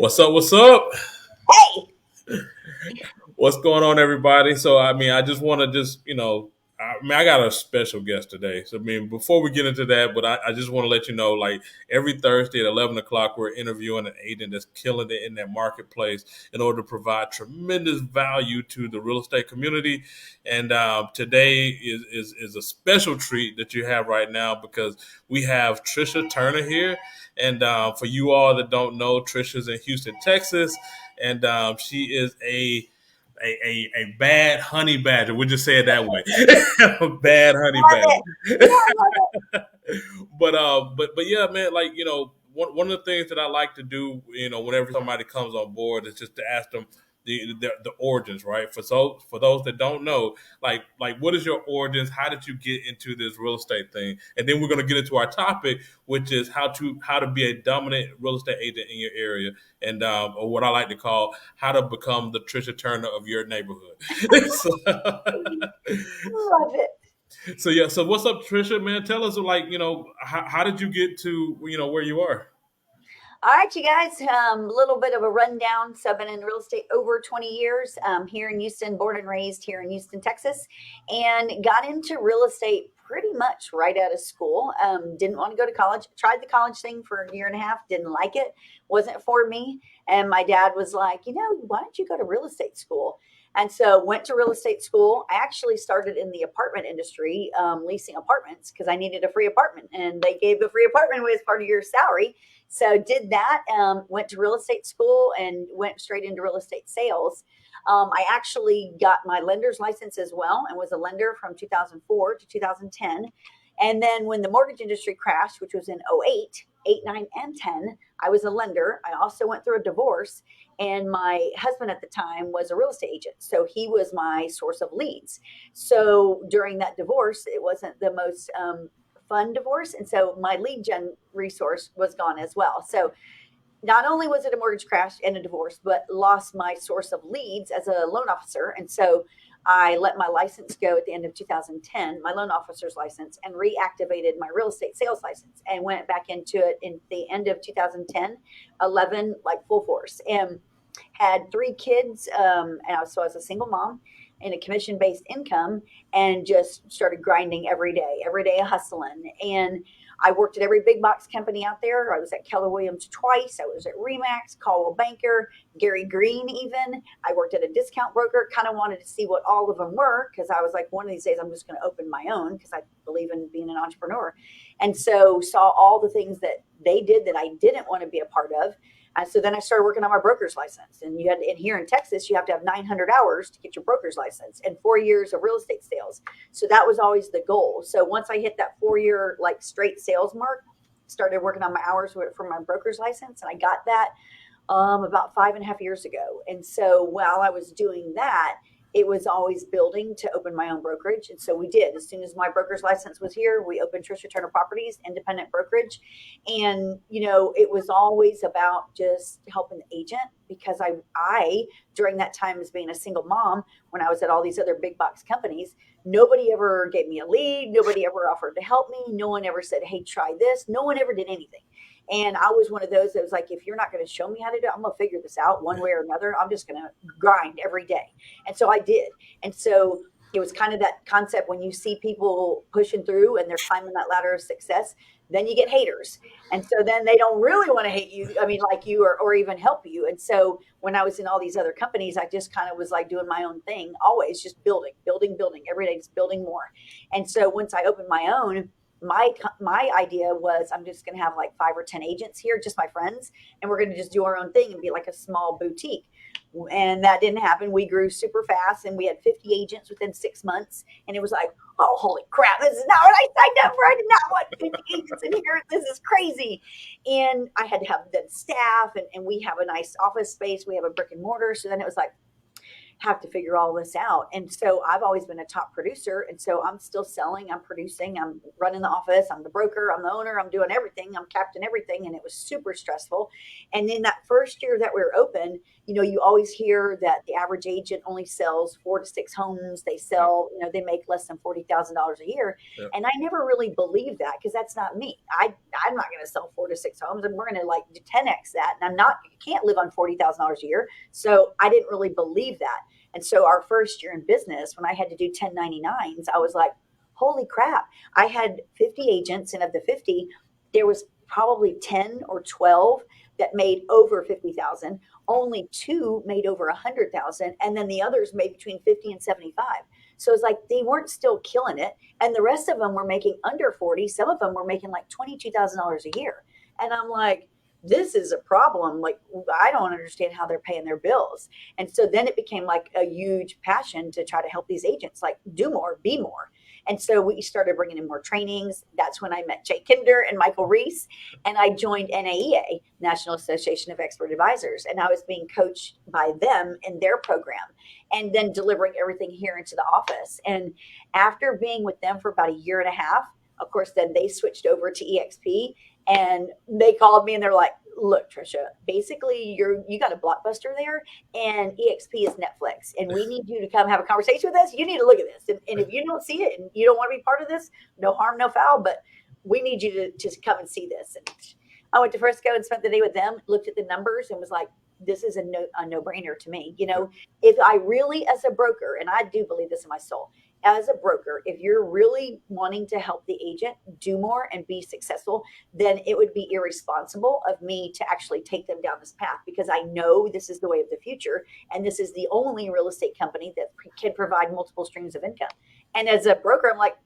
What's up? What's up? Hey, What's going on, everybody? So, I just want to I got a special guest today. So, before we get into that, but I just want to let you know, like every Thursday at 11 o'clock, we're interviewing an agent that's killing it in that marketplace in order to provide tremendous value to the real estate community. And today is a special treat that you have right now because we have Tricia Turner here. And for you all that don't know, Tricia's in Houston, Texas, and she is a bad honey badger. We'll just say it that way. A bad honey love it. badger. Yeah, I love it. But yeah, man. Like one of the things that I like to do, whenever somebody comes on board, is just to ask them the origins, right? For those that don't know, like what is your origins? How did you get into this real estate thing? And then we're gonna get into our topic, which is how to be a dominant real estate agent in your area, and or what I like to call how to become the Trisha Turner of your neighborhood. so, Love it. so yeah, so what's up, Trisha? Man, tell us how did you get to where you are? All right, you guys, a little bit of a rundown. So I've been in real estate over 20 years here in Houston, born and raised here in Houston, Texas, and got into real estate pretty much right out of school. Didn't want to go to college. Tried the college thing for a year and a half. Didn't like it. Wasn't for me. And my dad was like, why don't you go to real estate school? And so went to real estate school. I actually started in the apartment industry, leasing apartments because I needed a free apartment, and they gave the free apartment away as part of your salary. So did that. Went to real estate school and went straight into real estate sales. I actually got my lender's license as well and was a lender from 2004 to 2010. And then when the mortgage industry crashed, which was in '08, 8, 9, and 10, I was a lender. I also went through a divorce, and my husband at the time was a real estate agent. So he was my source of leads. So during that divorce, it wasn't the most fun divorce. And so my lead gen resource was gone as well. So not only was it a mortgage crash and a divorce, but lost my source of leads as a loan officer. And so I let my license go at the end of 2010, my loan officer's license, and reactivated my real estate sales license and went back into it in the end of 2010, 11, like full force. And had 3 kids, so I was a single mom in a commission based income, and just started grinding every day hustling. And I worked at every big box company out there. I was at Keller Williams twice. I was at Remax, Caldwell Banker, Gary Green, even. I worked at a discount broker, kind of wanted to see what all of them were because I was like, one of these days I'm just going to open my own because I believe in being an entrepreneur. And so saw all the things that they did that I didn't want to be a part of. And so then I started working on my broker's license. And here in Texas, you have to have 900 hours to get your broker's license and 4 years of real estate sales. So that was always the goal. So once I hit that 4 year like straight sales mark, started working on my hours for my broker's license, and I got that about 5.5 years ago. And so while I was doing that, it was always building to open my own brokerage. And so we did. As soon as my broker's license was here, we opened Tricia Turner Properties, independent brokerage. And, it was always about just helping the agent because I, during that time as being a single mom, when I was at all these other big box companies, nobody ever gave me a lead. Nobody ever offered to help me. No one ever said, hey, try this. No one ever did anything. And I was one of those that was like, if you're not going to show me how to do it, I'm going to figure this out one way or another. I'm just going to grind every day. And so I did. And so it was kind of that concept when you see people pushing through and they're climbing that ladder of success, then you get haters. And so then they don't really want to hate you. I mean, like you or even help you. And so when I was in all these other companies, I just kind of was like doing my own thing, always just building every day, just building more. And so once I opened my own, my idea was I'm just going to have like 5 or 10 agents here, just my friends, and we're going to just do our own thing and be like a small boutique. And that didn't happen. We grew super fast, and we had 50 agents within 6 months. And it was like, oh, holy crap, this is not what I signed up for. I did not want 50 agents in here. This is crazy. And I had to have the staff, and we have a nice office space. We have a brick and mortar. So then it was like, have to figure all this out. And so I've always been a top producer. And so I'm still selling, I'm producing, I'm running the office, I'm the broker, I'm the owner, I'm doing everything, I'm captain everything. And it was super stressful. And then that first year that we were open, you always hear that the average agent only sells 4 to 6 homes. They Yep. sell, they make less than $40,000 a year. Yep. And I never really believed that because that's not me. I'm not going to sell 4 to 6 homes, and we're going to like do 10x that. And I'm not, you can't live on $40,000 a year. So I didn't really believe that. And so our first year in business, when I had to do 1099s, I was like, holy crap. I had 50 agents, and of the 50, there was probably 10 or 12 that made over 50,000. Only two made over 100,000, and then the others made between 50 and 75. So it's like they weren't still killing it, and the rest of them were making under 40. Some of them were making like $22,000 a year, and I'm like, this is a problem. Like, I don't understand how they're paying their bills. And so then it became like a huge passion to try to help these agents, like, do more, be more. And so we started bringing in more trainings. That's when I met Jay Kinder and Michael Reese, and I joined NAEA, National Association of Expert Advisors, and I was being coached by them in their program, and then delivering everything here into the office. And after being with them for about a year and a half, of course, then they switched over to EXP, and they called me and they're like, look, Tricia, basically you got a blockbuster there, and EXP is Netflix, and we need you to come have a conversation with us. You need to look at this. And if you don't see it and you don't want to be part of this, no harm, no foul, but we need you to just come and see this. And I went to Frisco and spent the day with them, looked at the numbers, and was like, this is a no-brainer to me. If I really, as a broker, and I do believe this in my soul, as a broker, if you're really wanting to help the agent do more and be successful, then it would be irresponsible of me to actually take them down this path, because I know this is the way of the future. And this is the only real estate company that can provide multiple streams of income. And as a broker, I'm like,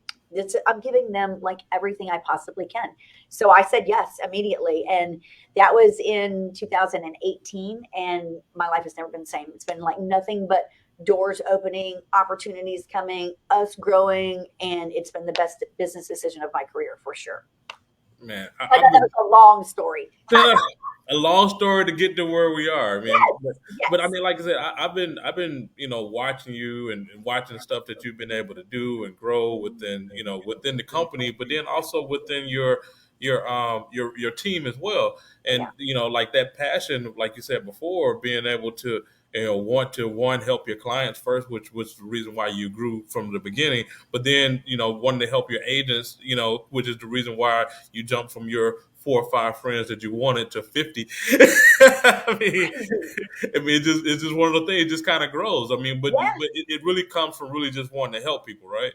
I'm giving them like everything I possibly can. So I said yes immediately. And that was in 2018. And my life has never been the same. It's been like nothing but doors opening, opportunities coming, us growing. And it's been the best business decision of my career for sure. Man, But I've that been was a long story. a long story to get to where we are. I mean, Yes, but I yes. mean, like I said, I've been watching you and watching the stuff that you've been able to do and grow within within the company, but then also within your team as well. Yeah. And like that passion, like you said before, being able to want to help your clients first, which was the reason why you grew from the beginning, but then wanting to help your agents, which is the reason why you jumped from your 4 or 5 friends that you wanted to 50. I mean, Crazy. it's just one of the things. It just kind of grows. I mean, but Yes. it really comes from really just wanting to help people, right?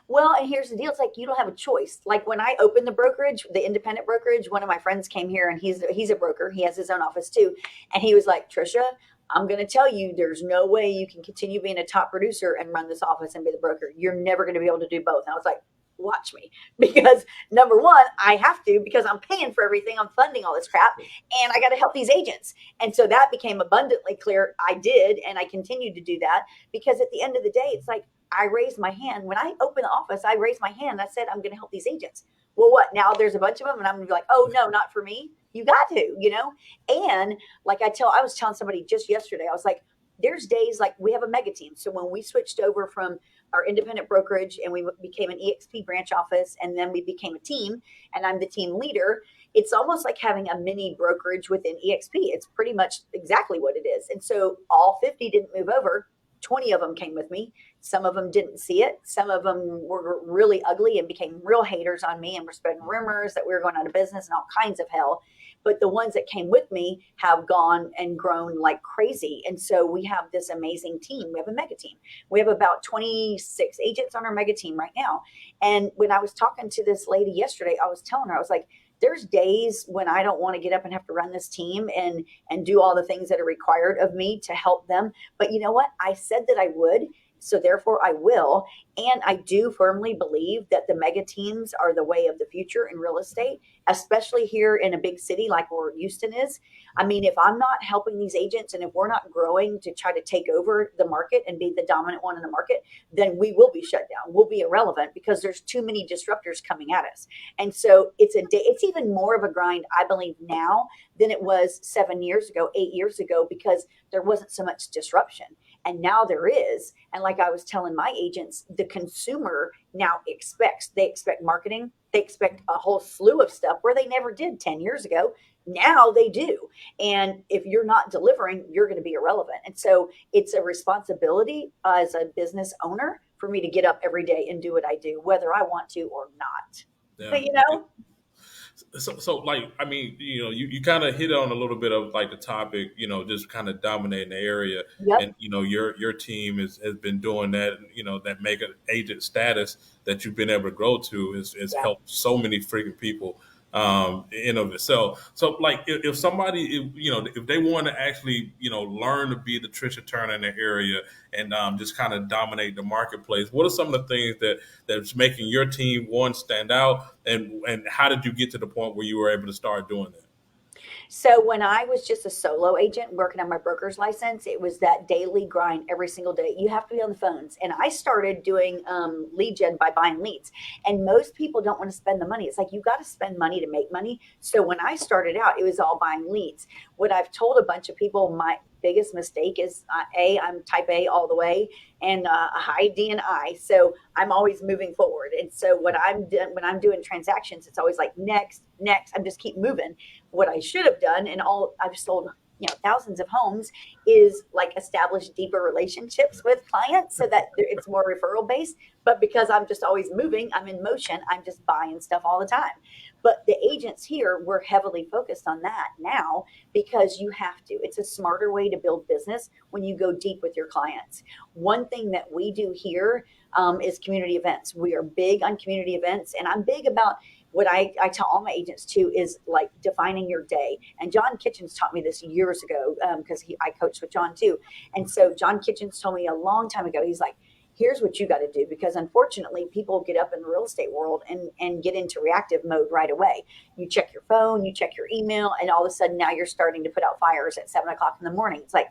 Well, and here's the deal. It's like you don't have a choice. Like when I opened the brokerage, the independent brokerage, one of my friends came here, and he's a broker. He has his own office too. And he was like, Trisha, I'm going to tell you, there's no way you can continue being a top producer and run this office and be the broker. You're never going to be able to do both. And I was like, watch me. Because number one, I have to, because I'm paying for everything. I'm funding all this crap, and I got to help these agents. And so that became abundantly clear. I did. And I continued to do that, because at the end of the day, it's like, I raised my hand. When I opened the office, I raised my hand. I said, I'm going to help these agents. Well, what? Now there's a bunch of them, and I'm going to be like, oh, no, not for me. You got to. And like I was telling somebody just yesterday, I was like, there's days like we have a mega team. So when we switched over from our independent brokerage and we became an EXP branch office, and then we became a team, and I'm the team leader, it's almost like having a mini brokerage within EXP. It's pretty much exactly what it is. And so all 50 didn't move over. 20 of them came with me. Some of them didn't see it. Some of them were really ugly and became real haters on me and were spreading rumors that we were going out of business and all kinds of hell. But the ones that came with me have gone and grown like crazy. And so we have this amazing team. We have a mega team. We have about 26 agents on our mega team right now. And when I was talking to this lady yesterday, I was telling her, I was like, there's days when I don't want to get up and have to run this team and do all the things that are required of me to help them. But you know what? I said that I would. So therefore I will. And I do firmly believe that the mega teams are the way of the future in real estate, especially here in a big city like where Houston is. I mean, if I'm not helping these agents, and if we're not growing to try to take over the market and be the dominant one in the market, then we will be shut down. We'll be irrelevant, because there's too many disruptors coming at us. And so it's even more of a grind, I believe, now than it was 7 years ago, 8 years ago, because there wasn't so much disruption. And now there is. And like I was telling my agents, the consumer now they expect marketing. They expect a whole slew of stuff where they never did 10 years ago. Now they do. And if you're not delivering, you're going to be irrelevant. And so it's a responsibility as a business owner for me to get up every day and do what I do, whether I want to or not. Yeah. You know? So like, I mean, you kind of hit on a little bit of like the topic, just kind of dominating the area, Yep. and your team has been doing that. That mega agent status that you've been able to grow to is Yeah. helped so many freaking people in of itself. So like, if somebody, if they want to actually, learn to be the Tricia Turner in their area and just kind of dominate the marketplace, what are some of the things that's making your team one stand out, and how did you get to the point where you were able to start doing that? So when I was just a solo agent working on my broker's license, it was that daily grind every single day. You have to be on the phones. And I started doing lead gen by buying leads. And most people don't want to spend the money. It's like you got to spend money to make money. So when I started out, it was all buying leads. What I've told a bunch of people, my biggest mistake is I'm type A all the way, and a high D and I. So I'm always moving forward. And so what I'm doing when I'm doing transactions, it's always like next, next. I'm just keep moving. What I should have done, and all I've sold, thousands of homes, is like establish deeper relationships with clients so that it's more referral based. But because I'm just always moving, I'm in motion, I'm just buying stuff all the time. But the agents here, we're heavily focused on that now because you have to. It's a smarter way to build business when you go deep with your clients. One thing that we do here is community events. We are big on community events, and I'm big about what I tell all my agents too is like defining your day. And John Kitchens taught me this years ago because I coached with John too. And so John Kitchens told me a long time ago, he's like, here's what you got to do, because unfortunately people get up in the real estate world and get into reactive mode right away. You check your phone, you check your email, and all of a sudden now you're starting to put out fires at 7 o'clock in the morning. It's like,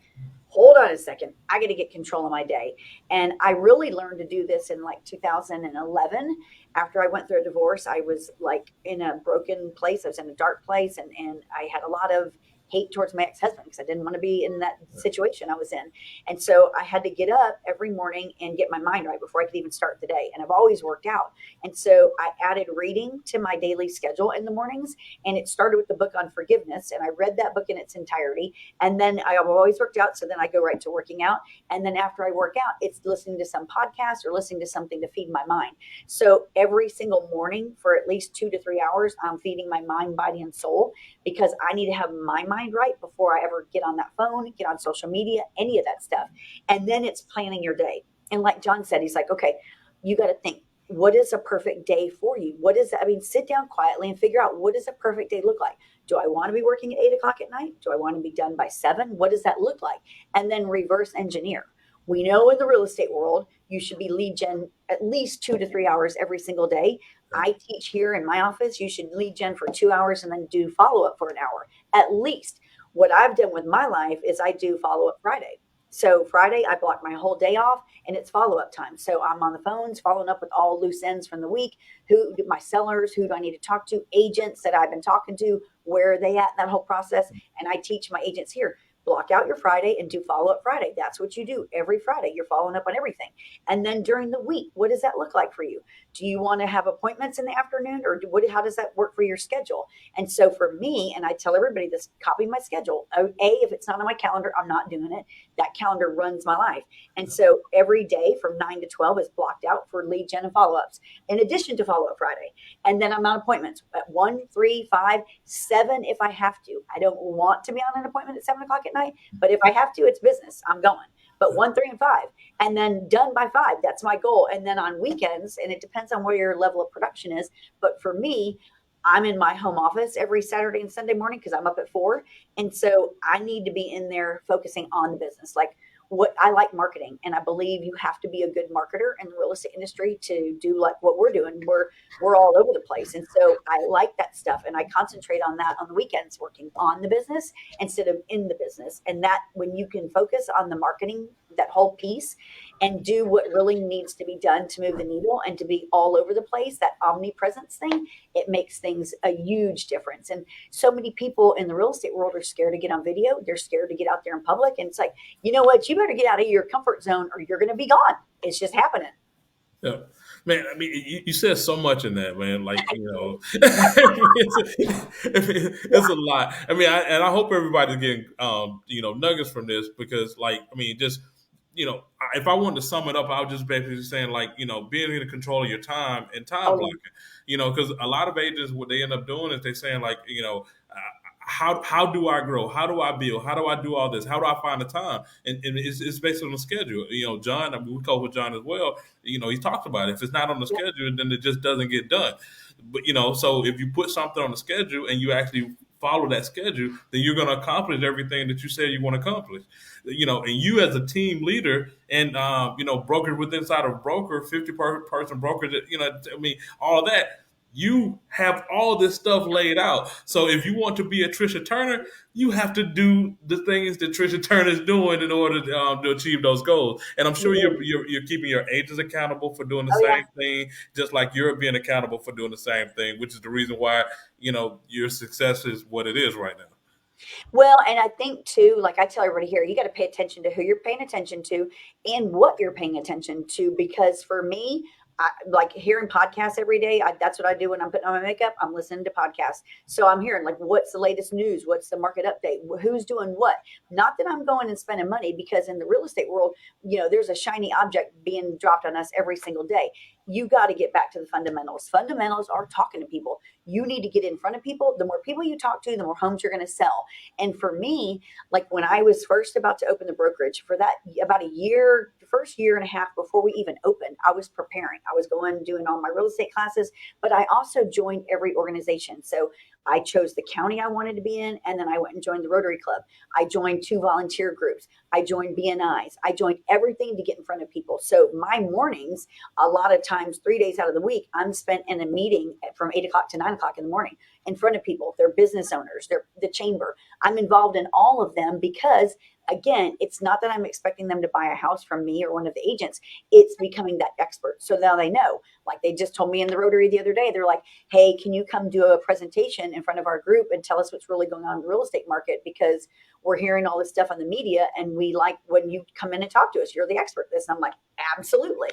hold on a second, I got to get control of my day. And I really learned to do this in like 2011. After I went through a divorce, I was like in a broken place. I was in a dark place, and I had a lot of hate towards my ex-husband because I didn't want to be in that situation I was in. And so I had to get up every morning and get my mind right before I could even start the day. And I've always worked out. And so I added reading to my daily schedule in the mornings. And it started with the book on forgiveness. And I read that book in its entirety. And then I have always worked out. So then I go right to working out. And then after I work out, it's listening to some podcast or listening to something to feed my mind. So every single morning for at least 2 to 3 hours, I'm feeding my mind, body, and soul, because I need to have my mind right before I ever get on that phone, get on social media, any of that stuff. And then it's planning your day. And like John said, he's like, okay, you got to think, what is a perfect day for you? What is, I mean, sit down quietly and figure out, what does a perfect day look like? Do I want to be working at 8 o'clock at night? Do I want to be done by 7? What does that look like? And then reverse engineer. We know in the real estate world, you should be lead gen at least 2 to 3 hours every single day. I teach here in my office, you should lead gen for 2 hours and then do follow up for an hour at least. What I've done with my life is I do follow up Friday. So Friday, I block my whole day off and it's follow up time. So I'm on the phones following up with all loose ends from the week. Who, my sellers, who do I need to talk to? Agents that I've been talking to, where are they at in that whole process? And I teach my agents here, block out your Friday and do follow up Friday. That's what you do every Friday. You're following up on everything. And then during the week, what does that look like for you? Do you want to have appointments in the afternoon, or how does that work for your schedule? And so for me, and I tell everybody this, copy my schedule. If it's not on my calendar, I'm not doing it. That calendar runs my life. And so every day from 9 to 12 is blocked out for lead gen and follow ups, in addition to follow up Friday. And then I'm on appointments at 1, 3, 5, 7 if I have to. I don't want to be on an appointment at 7 o'clock at night, but if I have to, it's business. I'm going. But 1, 3, and 5, and then done by 5. That's my goal. And then on weekends, and it depends on where your level of production is. But for me, I'm in my home office every Saturday and Sunday morning because I'm up at 4. And so I need to be in there focusing on the business. Like, what I like marketing, and I believe you have to be a good marketer in the real estate industry to do like what we're doing. We're all over the place. And so I like that stuff, and I concentrate on that on the weekends, working on the business instead of in the business. And that, when you can focus on the marketing, that whole piece, and do what really needs to be done to move the needle and to be all over the place, that omnipresence thing, it makes things a huge difference. And so many people in the real estate world are scared to get on video. They're scared to get out there in public. And it's like, you know what? You better get out of your comfort zone or you're going to be gone. It's just happening. Yeah. Man, I mean, you said so much in that, man. Like, it's a lot. I mean, I hope everybody's getting, nuggets from this because, like, I mean, just, if I wanted to sum it up, I would just basically saying, like, being in control of your time and time Oh, blocking, because a lot of agents, what they end up doing is they saying, like, how do I grow? How do I build? How do I do all this? How do I find the time? And it's based on the schedule. John, I mean, we coach with John as well. He talks about it. If it's not on the yeah, schedule, then it just doesn't get done. But so if you put something on the schedule and you actually follow that schedule, then you're going to accomplish everything that you said you want to accomplish. And you as a team leader and broker with inside of broker, 50 person broker, that I mean, all of that. You have all this stuff laid out. So if you want to be a Tricia Turner, you have to do the things that Tricia Turner is doing in order to achieve those goals. And I'm you sure do. you're keeping your agents accountable for doing the Oh, yeah. same thing, just like you're being accountable for doing the same thing, which is the reason why your success is what it is right now. Well, and I think too, like I tell everybody here, you got to pay attention to who you're paying attention to and what you're paying attention to. Because for me, like hearing podcasts every day, that's what I do when I'm putting on my makeup. I'm listening to podcasts. So I'm hearing like, what's the latest news? What's the market update? Who's doing what? Not that I'm going and spending money because in the real estate world, there's a shiny object being dropped on us every single day. You got to get back to the fundamentals. Fundamentals are talking to people. You need to get in front of people. The more people you talk to, the more homes you're going to sell. And for me, like when I was first about to open the brokerage for that, about a year, the first year and a half before we even opened, I was preparing. I was going doing all my real estate classes, but I also joined every organization. So I chose the county I wanted to be in, and then I went and joined the Rotary Club. I joined 2 volunteer groups. I joined BNIs. I joined everything to get in front of people. So my mornings, a lot of times, 3 days out of the week, I'm spent in a meeting from 8 o'clock to 9 o'clock in the morning in front of people. They're business owners. They're the chamber. I'm involved in all of them because, again, it's not that I'm expecting them to buy a house from me or one of the agents. It's becoming that expert. So now they know. Like they just told me in the Rotary the other day, they're like, hey, can you come do a presentation in front of our group and tell us what's really going on in the real estate market? Because we're hearing all this stuff on the media and we like when you come in and talk to us, you're the expert at this. And I'm like, absolutely.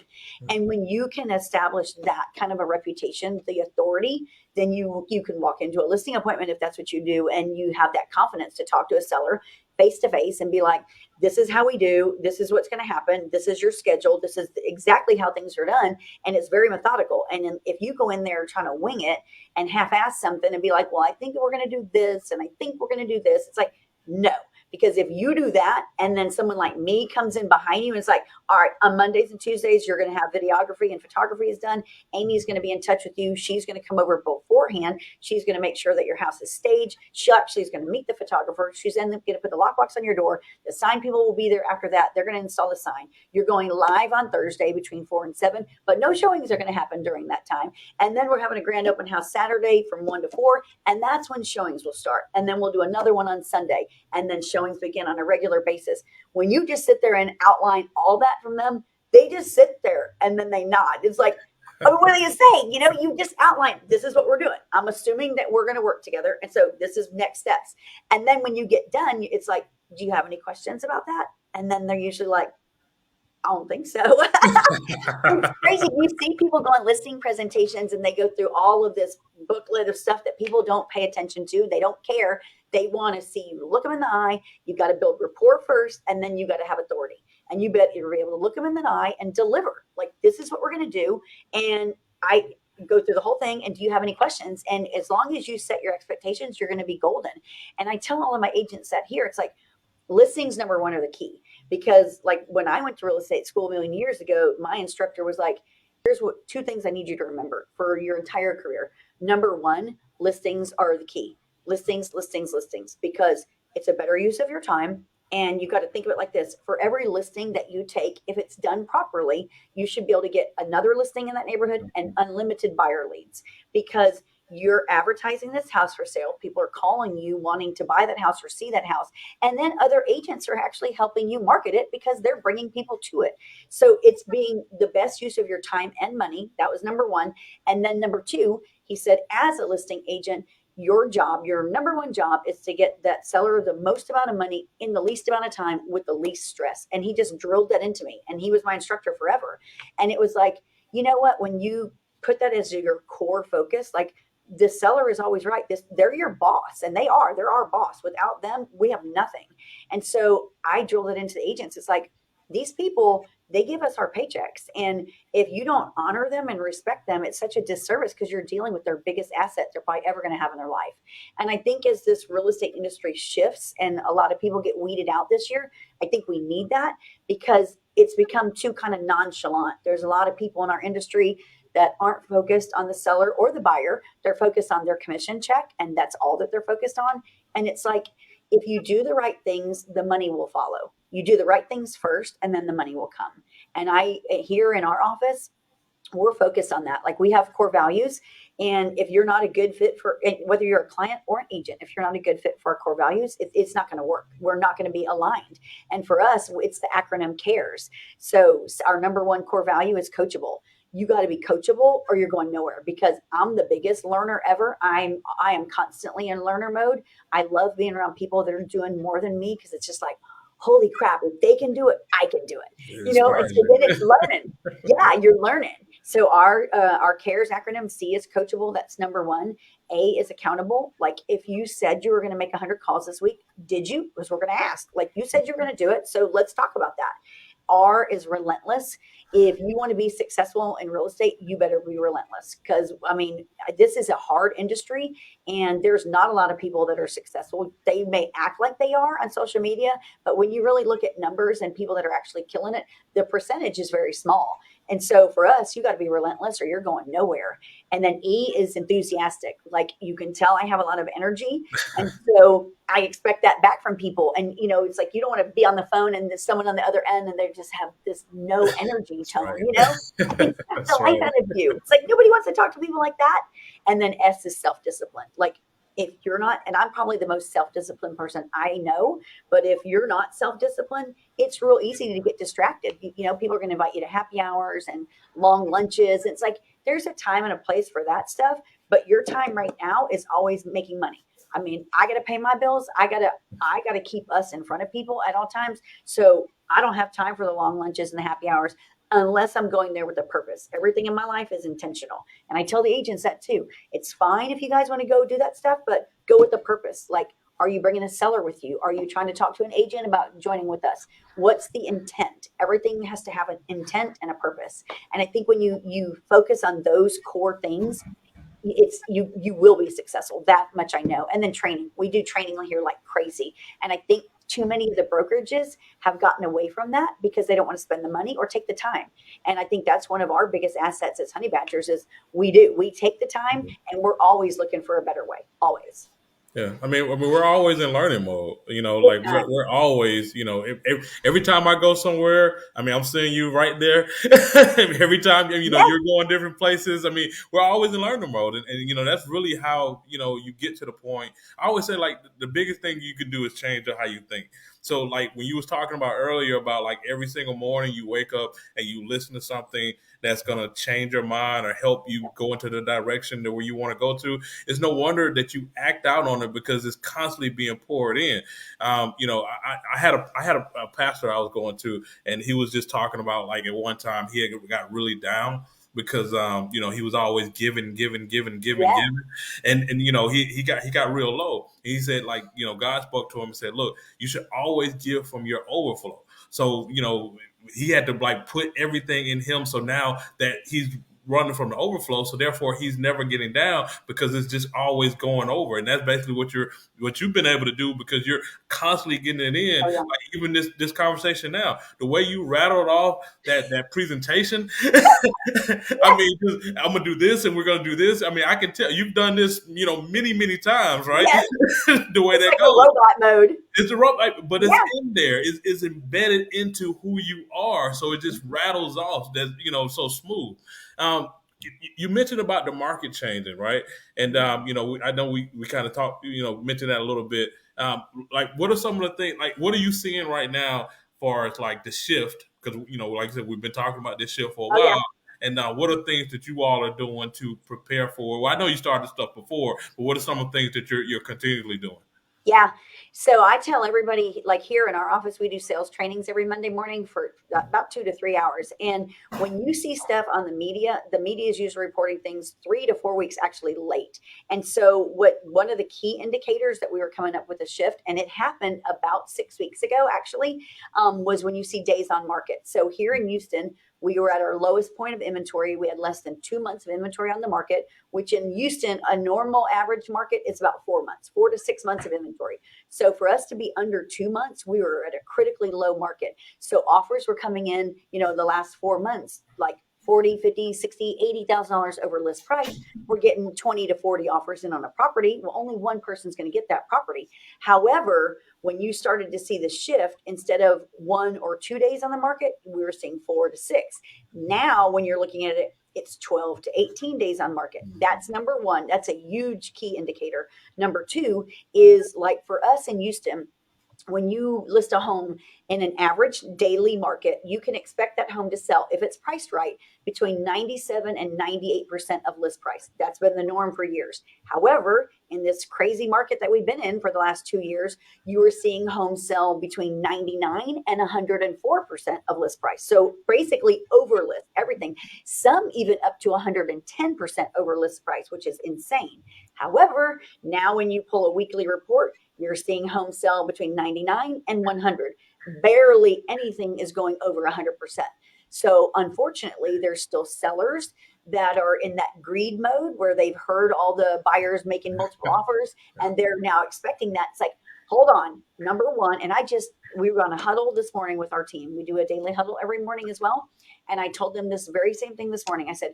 And when you can establish that kind of a reputation, the authority, then you can walk into a listing appointment if that's what you do, and you have that confidence to talk to a seller face to face and be like, this is how we do, this is what's going to happen, this is your schedule, this is exactly how things are done. And it's very methodical. And if you go in there trying to wing it and half-ass something and be like, well, I think we're going to do this and I think we're going to do this, it's like, no. Because if you do that and then someone like me comes in behind you and it's like, all right, on Mondays and Tuesdays, you're going to have videography and photography is done. Amy's going to be in touch with you. She's going to come over beforehand. She's going to make sure that your house is staged. She actually is going to meet the photographer. She's then going to put the lockbox on your door. The sign people will be there after that. They're going to install the sign. You're going live on Thursday between 4 and 7, but no showings are going to happen during that time. And then we're having a grand open house Saturday from 1 to 4. And that's when showings will start. And then we'll do another one on Sunday. And then showings begin on a regular basis. When you just sit there and outline all that from them, they just sit there and then they nod. It's like, oh, what are you saying? You just outline, this is what we're doing. I'm assuming that we're going to work together. And so this is next steps. And then when you get done, it's like, do you have any questions about that? And then they're usually like, I don't think so. It's crazy. You see people go on listing presentations and they go through all of this booklet of stuff that people don't pay attention to. They don't care. They want to see you look them in the eye. You've got to build rapport first, and then you got to have authority. And you bet you're able to look them in the eye and deliver. Like, this is what we're going to do. And I go through the whole thing. And do you have any questions? And as long as you set your expectations, you're going to be golden. And I tell all of my agents that here, it's like, listings number one are the key. Because like when I went to real estate school a million years ago, my instructor was like, here's what 2 things I need you to remember for your entire career. Number one, listings are the key. Listings, listings, listings, because it's a better use of your time. And you got to think of it like this. For every listing that you take, if it's done properly, you should be able to get another listing in that neighborhood and unlimited buyer leads, because you're advertising this house for sale. People are calling you wanting to buy that house or see that house. And then other agents are actually helping you market it because they're bringing people to it. So it's being the best use of your time and money. That was number one. And then number two, he said, as a listing agent, your job, your number one job is to get that seller the most amount of money in the least amount of time with the least stress. And he just drilled that into me. And he was my instructor forever. And it was like, you know what? When you put that as your core focus, like the seller is always right. They're your boss, and they're our boss. Without them, we have nothing. And so I drilled it into the agents. It's like these people, they give us our paychecks. And if you don't honor them and respect them, it's such a disservice because you're dealing with their biggest asset they're probably ever going to have in their life. And I think as this real estate industry shifts and a lot of people get weeded out this year, I think we need that because it's become too kind of nonchalant. There's a lot of people in our industry that aren't focused on the seller or the buyer. They're focused on their commission check, and that's all that they're focused on. And it's like, if you do the right things, the money will follow. You do the right things first, and then the money will come. And I, here in our office, we're focused on that. Like we have core values. And if you're not a good fit for, whether you're a client or an agent, if you're not a good fit for our core values, it's not going to work. We're not going to be aligned. And for us, it's the acronym CARES. So our number one core value is coachable. You got to be coachable or you're going nowhere because I'm the biggest learner ever. I am constantly in learner mode. I love being around people that are doing more than me because it's just like, holy crap, if they can do it, I can do it. And so then it's learning. Yeah, you're learning. So our CARES acronym, C is coachable. That's number one. A is accountable. Like if you said you were going to make 100 calls this week, did you? Because we're going to ask. Like you said you were going to do it. So let's talk about that. R is relentless. If you want to be successful in real estate, you better be relentless because I mean, this is a hard industry and there's not a lot of people that are successful. They may act like they are on social media, but when you really look at numbers and people that are actually killing it, the percentage is very small. And so for us, you got to be relentless or you're going nowhere. And then E is enthusiastic. Like you can tell I have a lot of energy. And so I expect that back from people. And, it's like you don't want to be on the phone and there's someone on the other end and they just have this no energy tone, right. It sucks the life out of you. It's like nobody wants to talk to people like that. And then S is self discipline. Like if you're not, and I'm probably the most self disciplined person I know, but if you're not self disciplined, it's real easy to get distracted. People are going to invite you to happy hours and long lunches. It's like there's a time and a place for that stuff, but your time right now is always making money. I mean, I got to pay my bills. I got to keep us in front of people at all times. So I don't have time for the long lunches and the happy hours unless I'm going there with a purpose. Everything in my life is intentional. And I tell the agents that too. It's fine if you guys want to go do that stuff, but go with a purpose. Like, are you bringing a seller with you? Are you trying to talk to an agent about joining with us? What's the intent? Everything has to have an intent and a purpose. And I think when you focus on those core things, you will be successful. That much I know. And then training. We do training here like crazy. And I think too many of the brokerages have gotten away from that because they don't want to spend the money or take the time. And I think that's one of our biggest assets as honey badgers is we take the time and we're always looking for a better way. Always. Yeah, I mean, we're always in learning mode. Big Like time. we're always, every time I go somewhere, I mean, I'm seeing you right there. Every time, Yeah. you're going different places. I mean, we're always in learning mode, and that's really how you get to the point. I always say like the biggest thing you can do is change how you think. So like when you was talking about earlier about like every single morning you wake up and you listen to something that's gonna change your mind or help you go into the direction that where you want to go to. It's no wonder that you act out on it because it's constantly being poured in. I had a pastor I was going to, and he was just talking about like at one time he had got really down because he was always Yeah. giving, and he got real low. He said like God spoke to him and said, look, you should always give from your overflow. So he had to like put everything in him. So now that he's running from the overflow, so therefore he's never getting down because it's just always going over, and that's basically what you've been able to do because you're constantly getting it in. Oh yeah. Like even this conversation now, the way you rattled off that presentation. I Yes. mean, I'm gonna do this and we're gonna do this. I mean, I can tell you've done this, many times, right? Yes. The way It's that like a goes. robot mode. It's a rope, but it's Yeah. in there. It's embedded into who you are, so it just rattles off. That so smooth. Um, you mentioned about the market changing, right? And I know we kind of talked, mentioned that a little bit. Like, what are some of the things? Like, what are you seeing right now, far as like the shift? Because like I said, we've been talking about this shift for a Oh yeah. while. And what are things that you all are doing to prepare for? Well, I know you started stuff before, but what are some of the things that you're continually doing? Yeah. So I tell everybody, like here in our office, we do sales trainings every Monday morning for about 2 to 3 hours. And when you see stuff on the media is usually reporting things 3 to 4 weeks actually late. And so what one of the key indicators that we were coming up with a shift, and it happened about 6 weeks ago actually, was when you see days on market. So here in Houston, we were at our lowest point of inventory. We had less than 2 months of inventory on the market, which in Houston, a normal average market is about 4 months, 4 to 6 months of inventory. So for us to be under 2 months, we were at a critically low market. So offers were coming in, the last 4 months, like 40, 50, 60, $80,000 over list price. We're getting 20 to 40 offers in on a property. Well, only one person's going to get that property. However, when you started to see the shift, instead of 1 or 2 days on the market, we were seeing 4 to 6. Now, when you're looking at it, it's 12 to 18 days on market. That's number one. That's a huge key indicator. Number two is, like for us in Houston, when you list a home in an average daily market, you can expect that home to sell, if it's priced right, between 97 and 98% of list price. That's been the norm for years. However, in this crazy market that we've been in for the last 2 years, you are seeing homes sell between 99 and 104% of list price. So basically over list, everything. Some even up to 110% over list price, which is insane. However, now when you pull a weekly report, you're seeing homes sell between 99 and 100. Barely anything is going over 100%. So unfortunately, there's still sellers that are in that greed mode where they've heard all the buyers making multiple offers and they're now expecting that. It's like, hold on, number one. And we were on a huddle this morning with our team. We do a daily huddle every morning as well. And I told them this very same thing this morning. I said,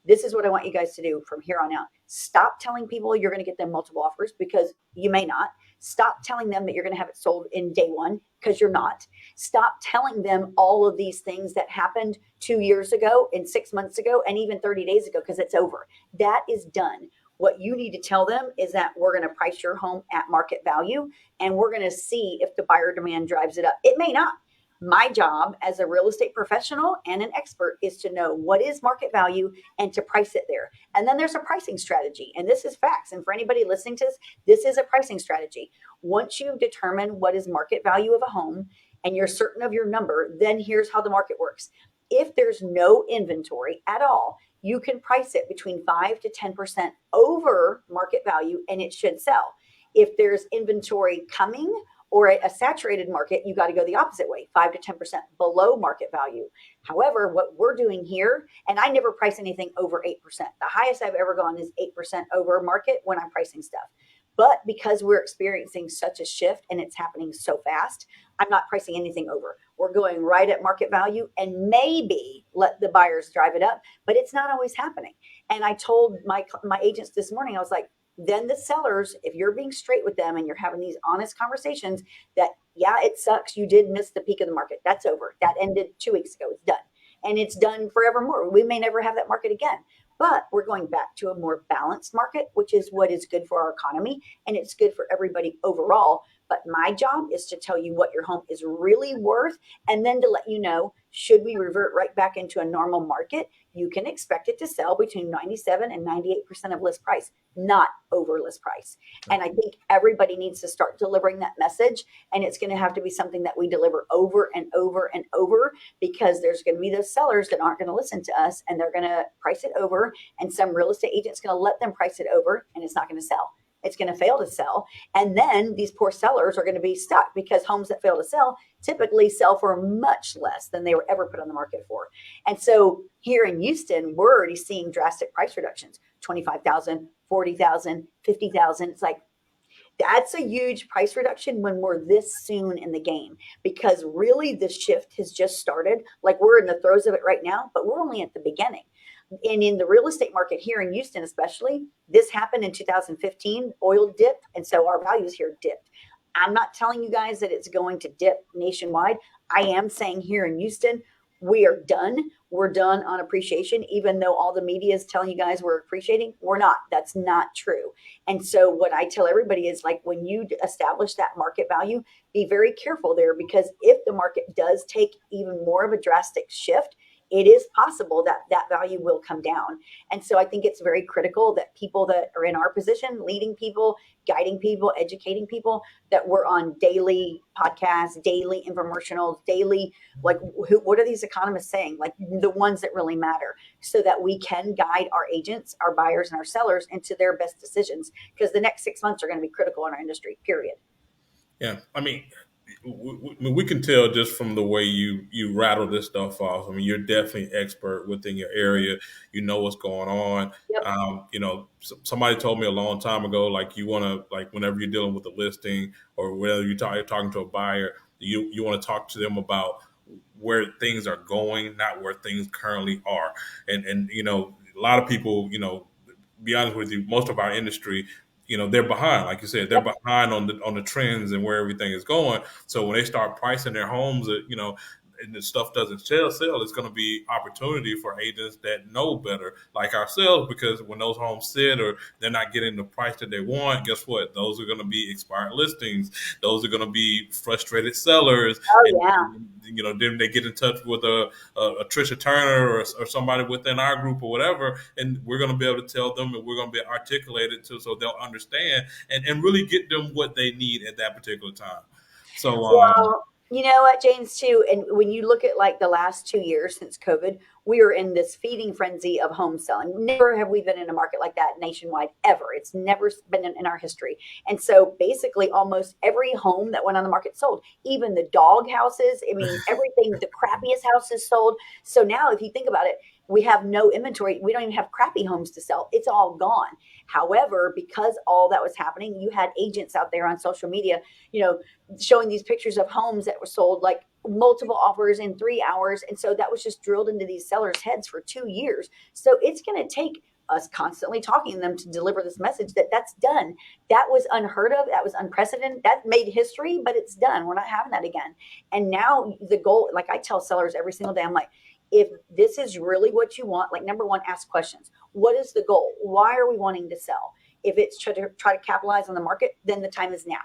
this is what I want you guys to do from here on out. Stop telling people you're going to get them multiple offers, because you may not. Stop telling them that you're going to have it sold in day one, because you're not. Stop telling them all of these things that happened 2 years ago and 6 months ago and even 30 days ago, because it's over. That is done. What you need to tell them is that we're going to price your home at market value, and we're going to see if the buyer demand drives it up. It may not. My job as a real estate professional and an expert is to know what is market value and to price it there. And then there's a pricing strategy. And this is facts. And for anybody listening to this is a pricing strategy. Once you determine what is market value of a home and you're certain of your number, then here's how the market works. If there's no inventory at all, you can price it between 5 to 10% over market value and it should sell. If there's inventory coming, or a saturated market, you got to go the opposite way, 5 to 10% below market value. However, what we're doing here, and I never price anything over 8%. The highest I've ever gone is 8% over market when I'm pricing stuff. But because we're experiencing such a shift and it's happening so fast, I'm not pricing anything over. We're going right at market value and maybe let the buyers drive it up, but it's not always happening. And I told my agents this morning, I was like, then the sellers, if you're being straight with them and you're having these honest conversations, that, yeah, it sucks. You did miss the peak of the market. That's over. That ended 2 weeks ago. It's done. And it's done forevermore. We may never have that market again. But we're going back to a more balanced market, which is what is good for our economy. And it's good for everybody overall. But my job is to tell you what your home is really worth, and then to let you know, should we revert right back into a normal market, you can expect it to sell between 97 and 98% of list price, not over list price. And I think everybody needs to start delivering that message. And it's going to have to be something that we deliver over and over and over, because there's going to be those sellers that aren't going to listen to us and they're going to price it over. And some real estate agent's going to let them price it over and it's not going to sell. It's going to fail to sell. And then these poor sellers are going to be stuck, because homes that fail to sell typically sell for much less than they were ever put on the market for. And so here in Houston, we're already seeing drastic price reductions, 25,000, 40,000, 50,000. It's like, that's a huge price reduction when we're this soon in the game, because really the shift has just started. Like, we're in the throes of it right now, but we're only at the beginning. And in the real estate market here in Houston, especially, this happened in 2015. Oil dipped, and so our values here dipped. I'm not telling you guys that it's going to dip nationwide. I am saying here in Houston, we are done. We're done on appreciation, even though all the media is telling you guys we're appreciating. We're not. That's not true. And so what I tell everybody is, like, when you establish that market value, be very careful there, because if the market does take even more of a drastic shift, it is possible that that value will come down. And so I think it's very critical that people that are in our position, leading people, guiding people, educating people, that we're on daily podcasts, daily infomercials, daily, like, what are these economists saying? Like the ones that really matter, so that we can guide our agents, our buyers, and our sellers into their best decisions. Because the next 6 months are going to be critical in our industry, period. Yeah, I mean, we can tell just from the way you rattle this stuff off. I mean, you're definitely expert within your area. You know what's going on. Yep. Somebody told me a long time ago, like you want to, like whenever you're dealing with a listing or whether you're talking to a buyer, you want to talk to them about where things are going, not where things currently are. And a lot of people, be honest with you, most of our industry, they're behind. Like you said, they're Yep. behind on the trends and where everything is going. So when they start pricing their homes, and the stuff doesn't sell, it's going to be opportunity for agents that know better, like ourselves, because when those homes sit or they're not getting the price that they want, guess what? Those are going to be expired listings. Those are going to be frustrated sellers, Oh and yeah. then they get in touch with a Tricia Turner or somebody within our group or whatever, and we're going to be able to tell them, and we're going to be articulated to so they'll understand and really get them what they need at that particular time. So, Well, you know what, James, too, and when you look at like the last 2 years since COVID, we are in this feeding frenzy of home selling. Never have we been in a market like that nationwide ever. It's never been in our history. And so basically almost every home that went on the market sold, even the dog houses. I mean, everything, the crappiest houses sold. So now if you think about it, we have no inventory. We don't even have crappy homes to sell. It's all gone. However, because all that was happening, you had agents out there on social media, you know, showing these pictures of homes that were sold like multiple offers in 3 hours. And so that was just drilled into these sellers' heads for 2 years. So it's going to take us constantly talking to them to deliver this message that that's done. That was unheard of. That was unprecedented. That made history, but it's done. We're not having that again. And now the goal, like I tell sellers every single day, I'm like, if this is really what you want, like number one, ask questions. What is the goal? Why are we wanting to sell? If it's try to capitalize on the market, then the time is now.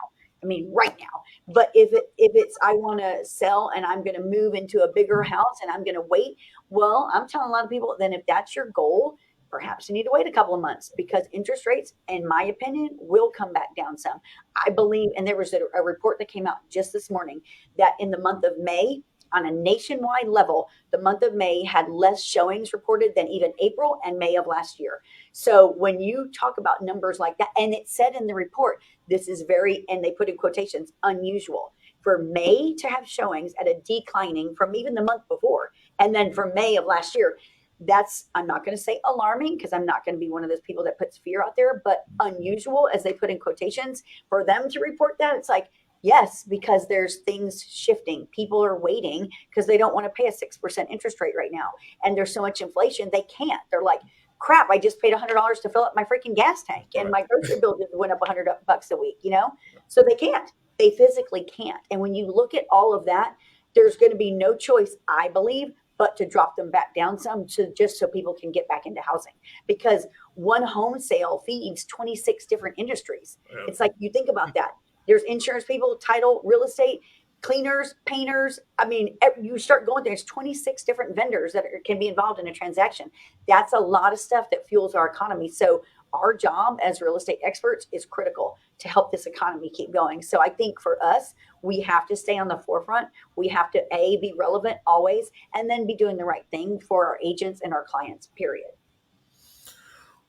I mean, right now. But if it's I want to sell and I'm going to move into a bigger house and I'm going to wait, well, I'm telling a lot of people, then if that's your goal, perhaps you need to wait a couple of months, because interest rates, in my opinion, will come back down some. I believe, and there was a report that came out just this morning that in the month of May, on a nationwide level, the month of May had less showings reported than even April and May of last year. So when you talk about numbers like that, and it said in the report, this is very, and they put in quotations, unusual for May to have showings at a declining from even the month before. And then for May of last year, that's, I'm not going to say alarming, because I'm not going to be one of those people that puts fear out there, but unusual, as they put in quotations, for them to report that. It's like, yes, because there's things shifting. People are waiting because they don't want to pay a 6% interest rate right now. And there's so much inflation, they can't. They're like, crap, I just paid $100 to fill up my freaking gas tank, and right. my grocery bill just went up $100 a week, you know? So they can't. They physically can't. And when you look at all of that, there's going to be no choice, I believe, but to drop them back down some, to just so people can get back into housing. Because one home sale feeds 26 different industries. Yeah. It's like, you think about that. There's insurance people, title, real estate, cleaners, painters. I mean, you start going there, there's 26 different vendors that can be involved in a transaction. That's a lot of stuff that fuels our economy. So our job as real estate experts is critical to help this economy keep going. So I think for us, we have to stay on the forefront. We have to be relevant always, and then be doing the right thing for our agents and our clients, period.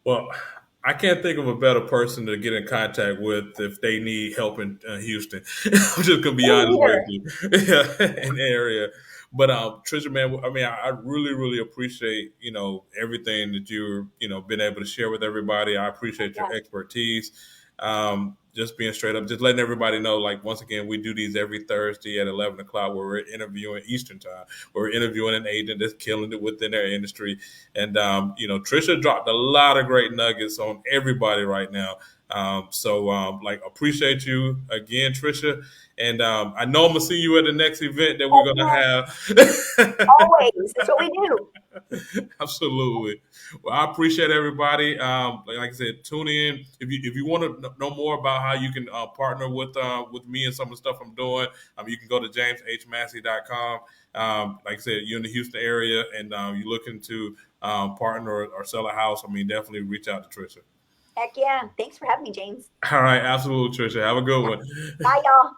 Well, I can't think of a better person to get in contact with if they need help in Houston. I'm just gonna be Me honest with neither. you, yeah, in the area. But Trisha, man, I mean, I really, really appreciate everything that you're been able to share with everybody. I appreciate your Yeah. expertise. Just being straight up, just letting everybody know. Like once again, we do these every Thursday at 11 o'clock, where we're interviewing Eastern time. We're interviewing an agent that's killing it within their industry. And Trisha dropped a lot of great nuggets on everybody right now. Like, appreciate you again, Trisha. And I know I'm gonna see you at the next event that we're Oh, gonna yes, have. always. That's what we do. Absolutely. Well, I appreciate everybody. Like I said, tune in if you want to know more about how you can partner with me and some of the stuff I'm doing, you can go to jameshmassey.com. Like I said, you're in the Houston area and you're looking to partner or sell a house. I mean, definitely reach out to Tricia. Heck yeah. Thanks for having me, James. All right, absolutely, Tricia. Have a good one. Bye, y'all.